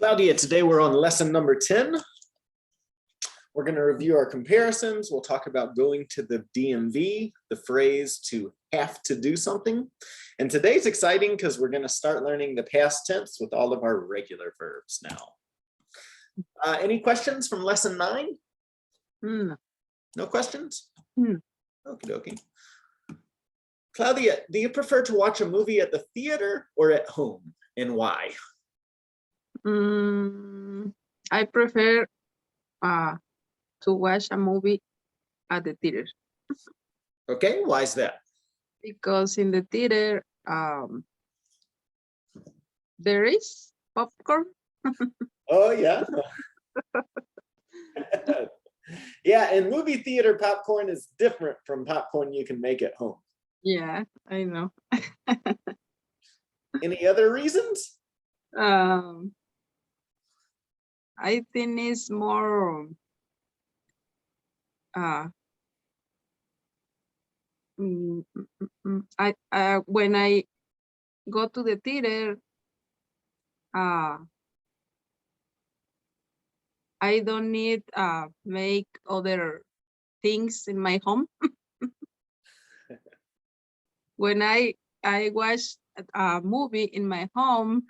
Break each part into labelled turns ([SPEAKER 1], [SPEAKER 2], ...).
[SPEAKER 1] Claudia, today we're on lesson number 10. We're going to review our comparisons. We'll talk about going to the DMV, the phrase to have to do something. And today's exciting because we're going to start learning the past tense with all of our regular verbs now. Any questions from lesson 9?
[SPEAKER 2] No.
[SPEAKER 1] No questions?
[SPEAKER 2] Hmm.
[SPEAKER 1] Okie dokie. Claudia, do you prefer to watch a movie at the theater or at home, and why?
[SPEAKER 2] I prefer to watch a movie at the theater.
[SPEAKER 1] Okay, why is that?
[SPEAKER 2] Because in the theater, there is popcorn.
[SPEAKER 1] Oh, yeah. Yeah, and movie theater popcorn is different from popcorn you can make at home.
[SPEAKER 2] Yeah, I know.
[SPEAKER 1] Any other reasons?
[SPEAKER 2] I think it's more when I go to the theater, I don't need make other things in my home. When I watch a movie in my home,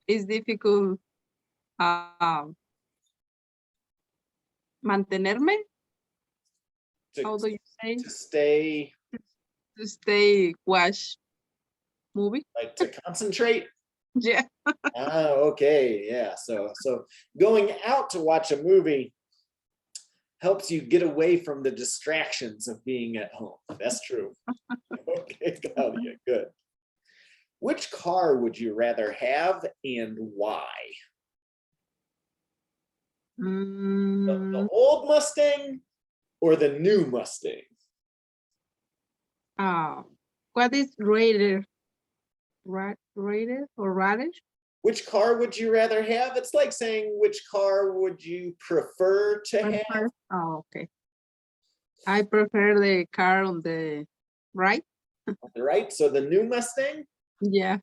[SPEAKER 2] it's difficult mantenerme. How do you say? To stay watch movie.
[SPEAKER 1] Like to concentrate?
[SPEAKER 2] Yeah.
[SPEAKER 1] Okay, yeah. So going out to watch a movie helps you get away from the distractions of being at home. That's true. Okay, Claudia, good. Which car would you rather have and why? The old Mustang or the new Mustang?
[SPEAKER 2] What is rated? Rated or radish?
[SPEAKER 1] Which car would you rather have? It's like saying which car would you prefer to have?
[SPEAKER 2] Oh, okay. I prefer the car on the right.
[SPEAKER 1] On the right, so the new Mustang?
[SPEAKER 2] Yeah.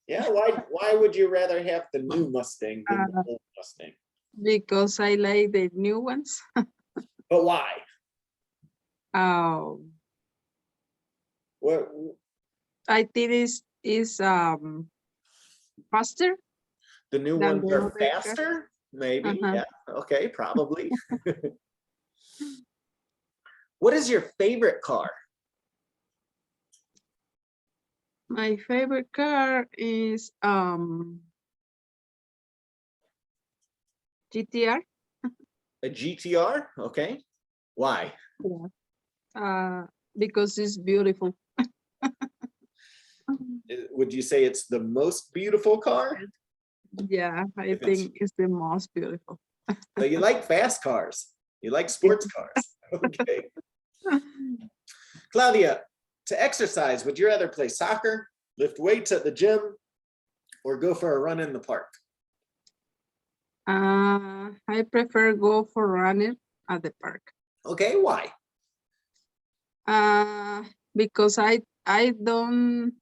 [SPEAKER 1] Yeah, why would you rather have the new Mustang than the old Mustang?
[SPEAKER 2] Because I like the new ones.
[SPEAKER 1] But why? What?
[SPEAKER 2] I think is faster.
[SPEAKER 1] The new ones are faster? Maybe, yeah, okay, probably. What is your favorite car?
[SPEAKER 2] My favorite car is GTR.
[SPEAKER 1] A GTR? Okay. Why?
[SPEAKER 2] Yeah. Because it's beautiful.
[SPEAKER 1] Would you say it's the most beautiful car?
[SPEAKER 2] Yeah, I think it's the most beautiful.
[SPEAKER 1] So you like fast cars. You like sports cars. Okay. Claudia, to exercise, would you rather play soccer, lift weights at the gym, or go for a run in the park?
[SPEAKER 2] I prefer go for running at the park.
[SPEAKER 1] Okay, why?
[SPEAKER 2] Because I don't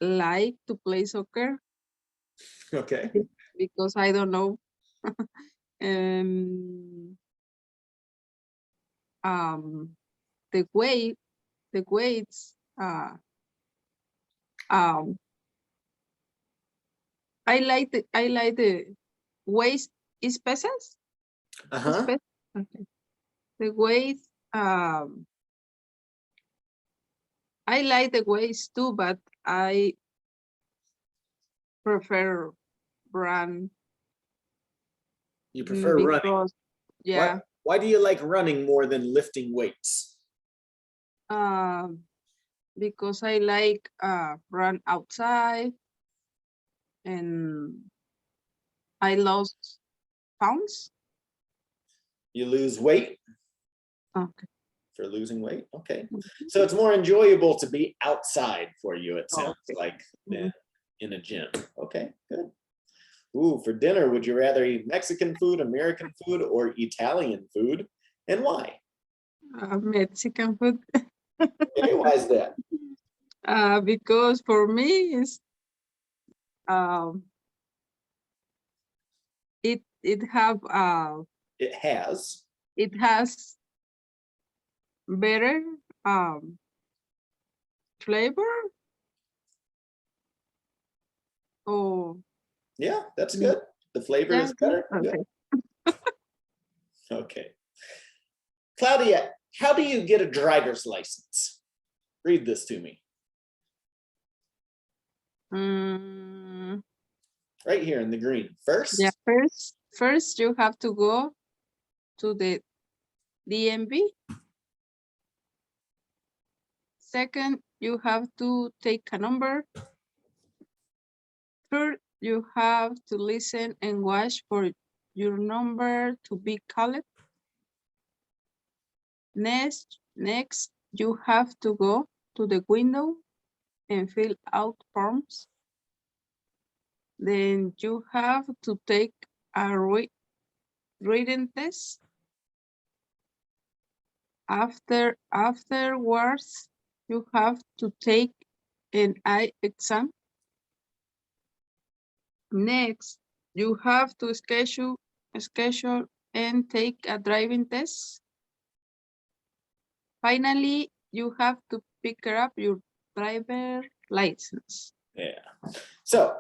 [SPEAKER 2] like to play soccer.
[SPEAKER 1] Okay.
[SPEAKER 2] Because I don't know. The weights. I like the weight is pesos. Okay. The weight. I like the weights too, but I prefer run.
[SPEAKER 1] You prefer running?
[SPEAKER 2] Yeah.
[SPEAKER 1] Why do you like running more than lifting weights?
[SPEAKER 2] Because I like run outside, and I lost pounds.
[SPEAKER 1] You lose weight?
[SPEAKER 2] Okay.
[SPEAKER 1] For losing weight? Okay. So it's more enjoyable to be outside for you, it sounds like, than in a gym. Okay, good. Ooh, for dinner, would you rather eat Mexican food, American food, or Italian food? And why?
[SPEAKER 2] Mexican food.
[SPEAKER 1] Okay, why is that?
[SPEAKER 2] Because for me, it's it
[SPEAKER 1] It has.
[SPEAKER 2] has better flavor. Oh,
[SPEAKER 1] Yeah, that's good. The flavor
[SPEAKER 2] yeah,
[SPEAKER 1] is better.
[SPEAKER 2] okay.
[SPEAKER 1] Good. Okay. Claudia, how do you get a driver's license? Read this to me. Right here in the green. First.
[SPEAKER 2] Yeah, first you have to go to the DMV. Second, you have to take a number. Third, you have to listen and watch for your number to be called. Next, you have to go to the window and fill out forms. Then you have to take a reading test. Afterwards, you have to take an eye exam. Next, you have to schedule and take a driving test. Finally, you have to pick up your driver license.
[SPEAKER 1] Yeah. So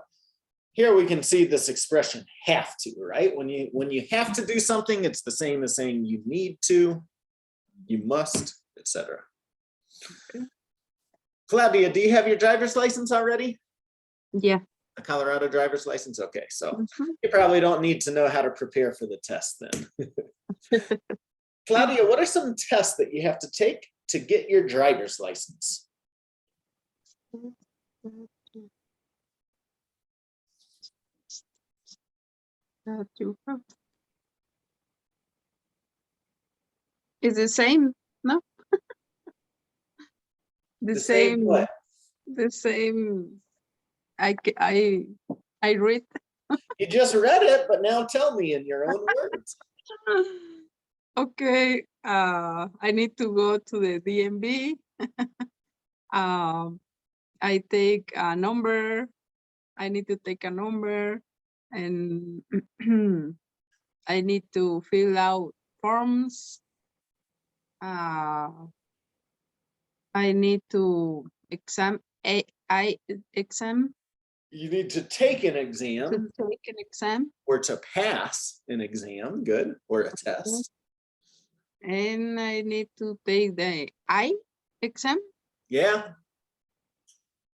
[SPEAKER 1] here we can see this expression have to, right? When you have to do something, it's the same as saying you need to, you must, etc.
[SPEAKER 2] Okay.
[SPEAKER 1] Claudia, do you have your driver's license already?
[SPEAKER 2] Yeah.
[SPEAKER 1] A Colorado driver's license? Okay, so you probably don't need to know how to prepare for the test then. Claudia, what are some tests that you have to take to get your driver's license?
[SPEAKER 2] That you have. It's the same, no? The same
[SPEAKER 1] what?
[SPEAKER 2] The same. I read.
[SPEAKER 1] You just read it, but now tell me in your own words.
[SPEAKER 2] Okay. I need to go to the DMV. I take a number. I need to take a number, and I need to fill out forms. I need to exam. Exam.
[SPEAKER 1] You need to take an
[SPEAKER 2] To
[SPEAKER 1] exam
[SPEAKER 2] take an exam.
[SPEAKER 1] or to pass an exam, good, or a test.
[SPEAKER 2] And I need to take the eye exam.
[SPEAKER 1] Yeah.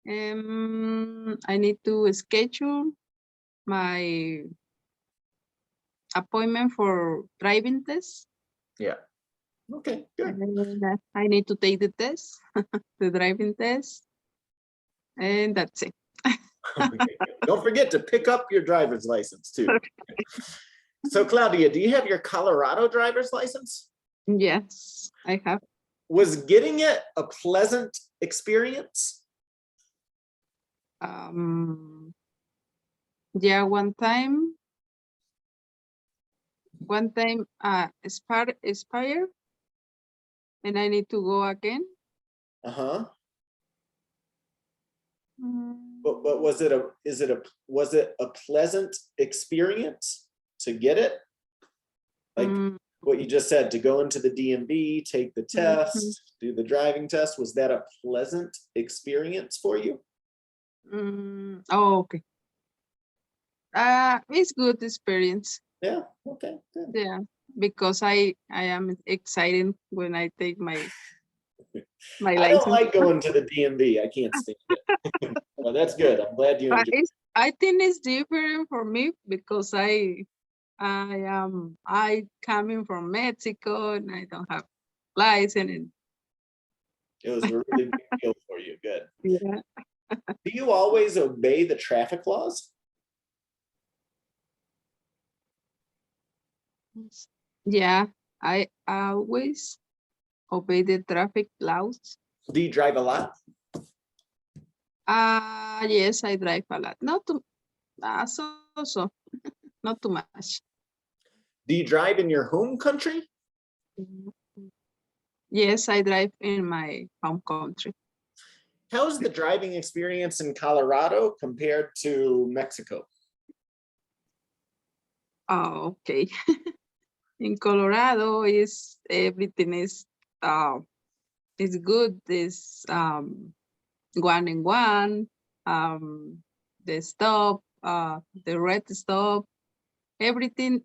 [SPEAKER 2] I need to schedule my appointment for driving test.
[SPEAKER 1] Yeah. Okay, good.
[SPEAKER 2] And I need to take the test, the driving test. And that's it.
[SPEAKER 1] Okay, don't forget to pick up your driver's license too. So Claudia, do you have your Colorado driver's license?
[SPEAKER 2] Yes, I have.
[SPEAKER 1] Was getting it a pleasant experience?
[SPEAKER 2] Yeah, one time expire and I need to go again.
[SPEAKER 1] Uh-huh. But was it a pleasant experience to get it? Like what you just said, to go into the DMV, take the test, do the driving test, was that a pleasant experience for you?
[SPEAKER 2] Oh, okay. It's good experience.
[SPEAKER 1] Yeah, okay, good.
[SPEAKER 2] Yeah, because I am excited when I take my
[SPEAKER 1] I
[SPEAKER 2] license.
[SPEAKER 1] don't like going to the DMV. I can't stand it. Well, that's good. I'm glad you enjoyed it.
[SPEAKER 2] I think it's different for me because I coming from Mexico and I don't have license. And
[SPEAKER 1] It was a really big deal for you. Good.
[SPEAKER 2] yeah.
[SPEAKER 1] Do you always obey the traffic laws?
[SPEAKER 2] Yeah, I always obey the traffic laws.
[SPEAKER 1] Do you drive a lot?
[SPEAKER 2] Yes, I drive a lot. Not too, so not too much.
[SPEAKER 1] Do you drive in your home country?
[SPEAKER 2] Yes, I drive in my home country.
[SPEAKER 1] How's the driving experience in Colorado compared to Mexico?
[SPEAKER 2] Oh, okay. In Colorado, is everything is good. Is 1 and 1. The stop, the red stop, everything.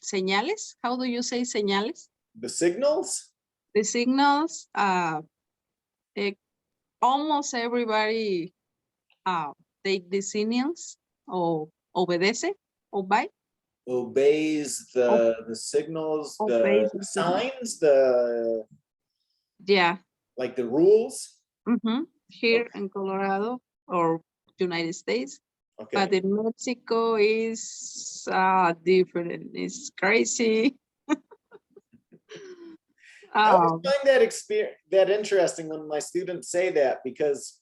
[SPEAKER 2] Señales. How do you say señales?
[SPEAKER 1] The signals?
[SPEAKER 2] The signals. Almost everybody take the signals or obedece, obey.
[SPEAKER 1] Obeys the signals,
[SPEAKER 2] Obeys
[SPEAKER 1] the
[SPEAKER 2] the signal.
[SPEAKER 1] signs, the
[SPEAKER 2] Yeah.
[SPEAKER 1] like the rules.
[SPEAKER 2] Here
[SPEAKER 1] Okay.
[SPEAKER 2] in Colorado or United States,
[SPEAKER 1] Okay.
[SPEAKER 2] but in Mexico is different. It's crazy.
[SPEAKER 1] I always find that interesting when my students say that, because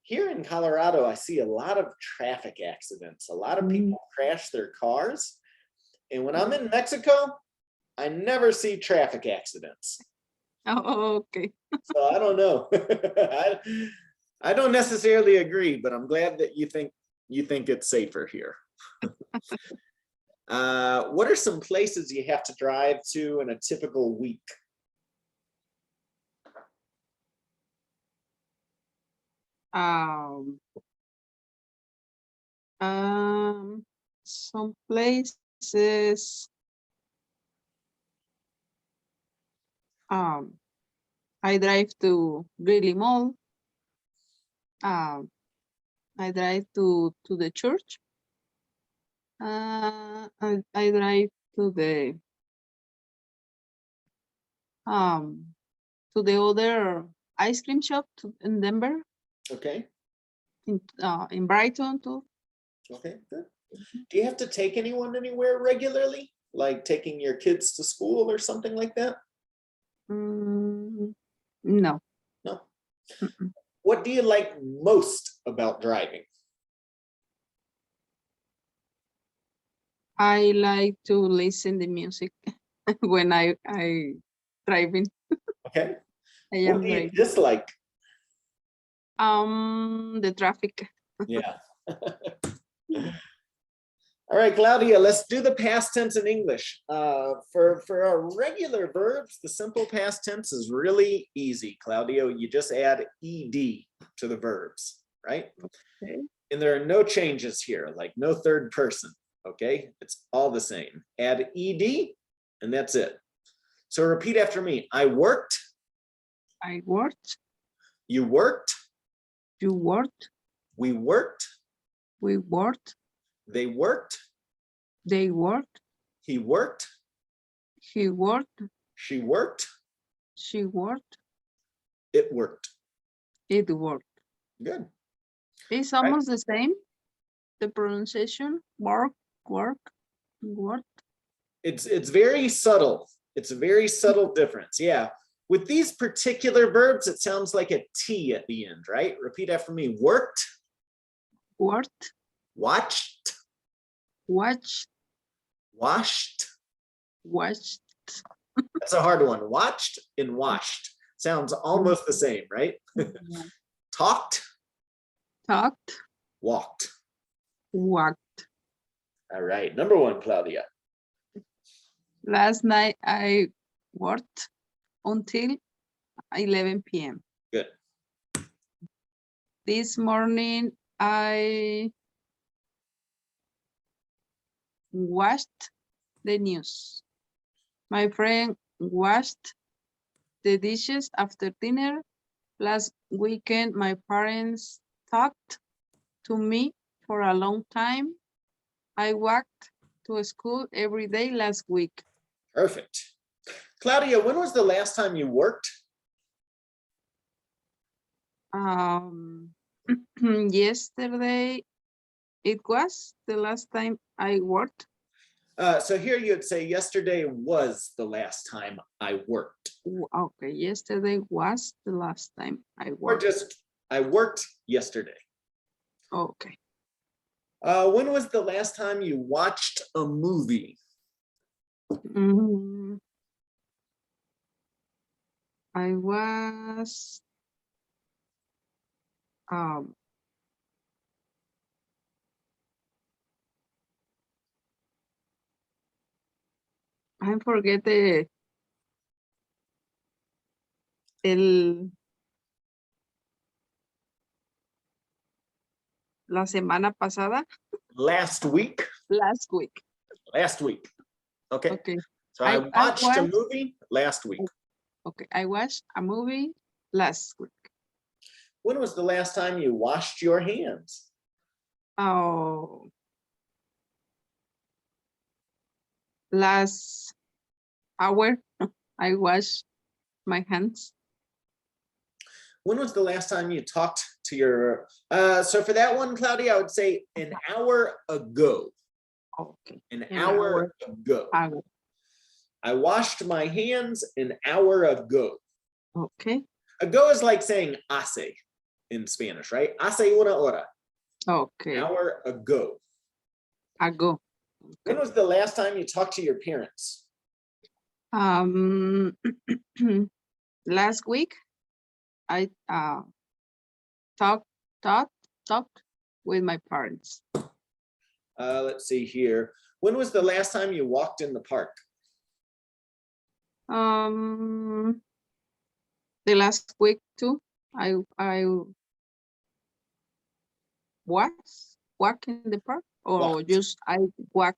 [SPEAKER 1] here in Colorado, I see a lot of traffic accidents. A lot of people crash their cars. And when I'm in Mexico, I never see traffic accidents.
[SPEAKER 2] Oh, okay.
[SPEAKER 1] So I don't know. I don't necessarily agree, but I'm glad that you think it's safer here. What are some places you have to drive to in a typical week?
[SPEAKER 2] Some places. I drive to Greeley Mall. I drive to the church. I drive to the other ice cream shop in Denver.
[SPEAKER 1] Okay.
[SPEAKER 2] In Brighton too.
[SPEAKER 1] Okay, good. Do you have to take anyone anywhere regularly? Like taking your kids to school or something like that?
[SPEAKER 2] No.
[SPEAKER 1] No. What do you like most about driving?
[SPEAKER 2] I like to listen to music when I driving.
[SPEAKER 1] Okay.
[SPEAKER 2] I
[SPEAKER 1] What
[SPEAKER 2] am
[SPEAKER 1] do you
[SPEAKER 2] driving.
[SPEAKER 1] dislike?
[SPEAKER 2] The traffic.
[SPEAKER 1] Yeah. All right, Claudia, let's do the past tense in English. For our regular verbs, the simple past tense is really easy, Claudia. You just add ed to the verbs, right?
[SPEAKER 2] Okay.
[SPEAKER 1] And there are no changes here, like no third person, okay? It's all the same. Add ed, and that's it. So repeat after me. I worked.
[SPEAKER 2] I worked.
[SPEAKER 1] You worked.
[SPEAKER 2] You worked.
[SPEAKER 1] We worked.
[SPEAKER 2] We worked.
[SPEAKER 1] They worked.
[SPEAKER 2] They worked.
[SPEAKER 1] He worked.
[SPEAKER 2] He worked.
[SPEAKER 1] She worked.
[SPEAKER 2] She worked.
[SPEAKER 1] It worked.
[SPEAKER 2] It worked.
[SPEAKER 1] Good.
[SPEAKER 2] It's almost the same. The pronunciation. Work. Work. Worked.
[SPEAKER 1] It's very subtle. It's a very subtle difference. Yeah. With these particular verbs, it sounds like a T at the end, right? Repeat after me. Worked.
[SPEAKER 2] Worked.
[SPEAKER 1] Watched.
[SPEAKER 2] Watched.
[SPEAKER 1] Washed.
[SPEAKER 2] Watched.
[SPEAKER 1] That's a hard one. Watched and washed. Sounds almost the same, right? Talked.
[SPEAKER 2] Talked.
[SPEAKER 1] Walked.
[SPEAKER 2] Walked.
[SPEAKER 1] All right. Number one, Claudia.
[SPEAKER 2] Last night I worked until 11 p.m.
[SPEAKER 1] Good.
[SPEAKER 2] This morning I watched the news. My friend washed the dishes after dinner. Last weekend, my parents talked to me for a long time. I walked to school every day last week.
[SPEAKER 1] Perfect. Claudia, when was the last time you worked?
[SPEAKER 2] Yesterday, it was the last time I worked.
[SPEAKER 1] So here you'd say yesterday was the last time I worked.
[SPEAKER 2] Okay, yesterday was the last time I
[SPEAKER 1] Or
[SPEAKER 2] worked.
[SPEAKER 1] just, I worked yesterday.
[SPEAKER 2] Okay.
[SPEAKER 1] When was the last time you watched a movie?
[SPEAKER 2] I was I forget la semana pasada.
[SPEAKER 1] Last week.
[SPEAKER 2] Last week.
[SPEAKER 1] Last week. Okay.
[SPEAKER 2] Okay.
[SPEAKER 1] So I watched a
[SPEAKER 2] watched-
[SPEAKER 1] movie last week.
[SPEAKER 2] Okay. I watched a movie last week.
[SPEAKER 1] When was the last time you washed your hands?
[SPEAKER 2] Oh. Last hour, I washed my hands.
[SPEAKER 1] When was the last time you talked to your, so for that one, Claudia, I would say an hour ago.
[SPEAKER 2] Okay.
[SPEAKER 1] An hour ago.
[SPEAKER 2] Hour.
[SPEAKER 1] I washed my hands an hour ago.
[SPEAKER 2] Okay.
[SPEAKER 1] Ago is like saying hace in Spanish, right? Hace una hora.
[SPEAKER 2] Okay.
[SPEAKER 1] An hour ago.
[SPEAKER 2] Ago.
[SPEAKER 1] When was the last time you talked to your parents?
[SPEAKER 2] Last week, I talked with my parents.
[SPEAKER 1] Let's see here. When was the last time you walked in the park?
[SPEAKER 2] The last week too. I walk in the park, or
[SPEAKER 1] Walked.
[SPEAKER 2] just I walk.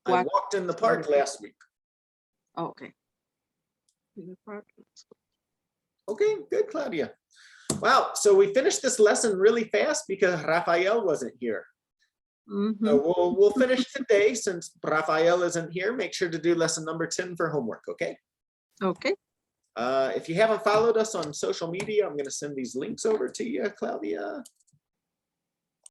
[SPEAKER 1] I walked in the park last week.
[SPEAKER 2] Okay. In the park.
[SPEAKER 1] Okay, good, Claudia. Wow, so we finished this lesson really fast because Rafael wasn't here.
[SPEAKER 2] Mm-hmm.
[SPEAKER 1] So we'll finish today since Rafael isn't here. Make sure to do lesson number 10 for homework, okay?
[SPEAKER 2] Okay.
[SPEAKER 1] If you haven't followed us on social media, I'm going to send these links over to you, Claudia.